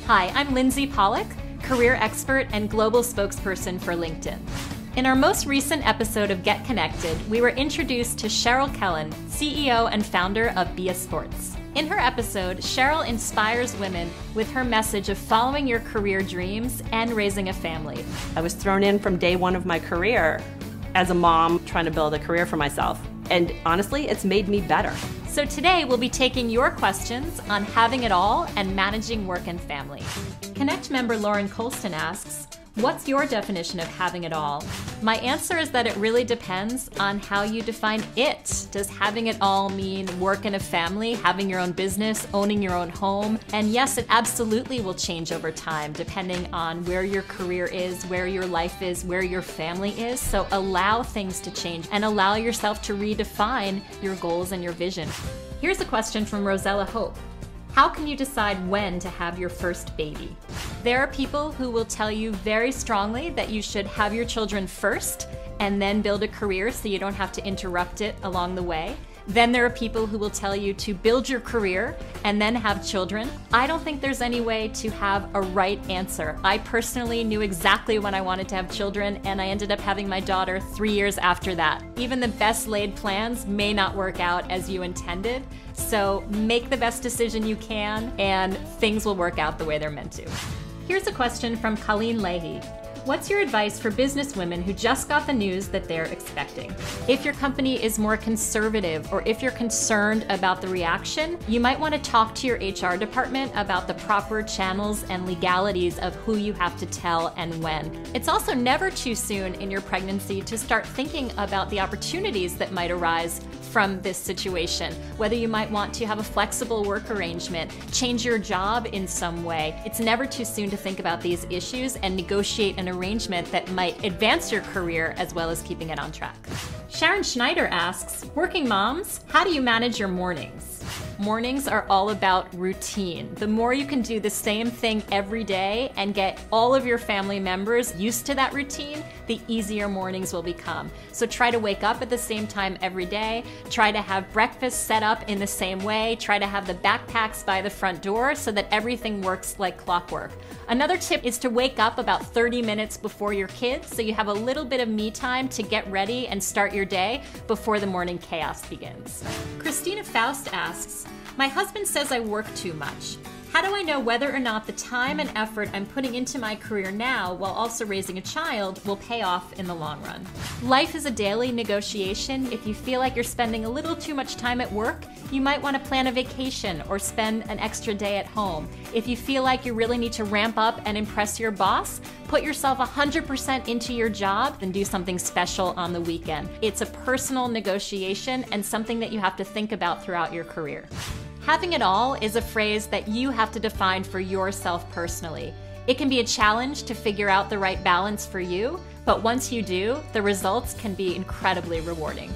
Hi, I'm Lindsey Pollak, career expert and global spokesperson for LinkedIn. In our most recent episode of Get Connected, we were introduced to Cheryl Kellen, CEO and founder of BIA Sports. In her episode, Cheryl inspires women with her message of following your career dreams and raising a family. I was thrown in from day one of my career as a mom trying to build a career for myself. And honestly, it's made me better. So today we'll be taking your questions on having it all and managing work and family. Connect member Lauren Colston asks, what's your definition of having it all? My answer is that it really depends on how you define it. Does having it all mean work in a family, having your own business, owning your own home? And yes, it absolutely will change over time depending on where your career is, where your life is, where your family is. So allow things to change and allow yourself to redefine your goals and your vision. Here's a question from Rosella Hope. How can you decide when to have your first baby? There are people who will tell you very strongly that you should have your children first and then build a career so you don't have to interrupt it along the way. Then there are people who will tell you to build your career and then have children. I don't think there's any way to have a right answer. I personally knew exactly when I wanted to have children, and I ended up having my daughter 3 years after that. Even the best laid plans may not work out as you intended, so make the best decision you can and things will work out the way they're meant to. Here's a question from Colleen Leahy. What's your advice for businesswomen who just got the news that they're expecting? If your company is more conservative or if you're concerned about the reaction, you might want to talk to your HR department about the proper channels and legalities of who you have to tell and when. It's also never too soon in your pregnancy to start thinking about the opportunities that might arise from this situation, whether you might want to have a flexible work arrangement, change your job in some way. It's never too soon to think about these issues and negotiate an arrangement that might advance your career as well as keeping it on track. Sharon Schneider asks, working moms, how do you manage your mornings? Mornings are all about routine. The more you can do the same thing every day and get all of your family members used to that routine, the easier mornings will become. So try to wake up at the same time every day, try to have breakfast set up in the same way, try to have the backpacks by the front door so that everything works like clockwork. Another tip is to wake up about 30 minutes before your kids so you have a little bit of me time to get ready and start your day before the morning chaos begins. Christina Faust asks, my husband says I work too much. How do I know whether or not the time and effort I'm putting into my career now while also raising a child will pay off in the long run? Life is a daily negotiation. If you feel like you're spending a little too much time at work, you might want to plan a vacation or spend an extra day at home. If you feel like you really need to ramp up and impress your boss, put yourself 100% into your job and do something special on the weekend. It's a personal negotiation and something that you have to think about throughout your career. Having it all is a phrase that you have to define for yourself personally. It can be a challenge to figure out the right balance for you, but once you do, the results can be incredibly rewarding.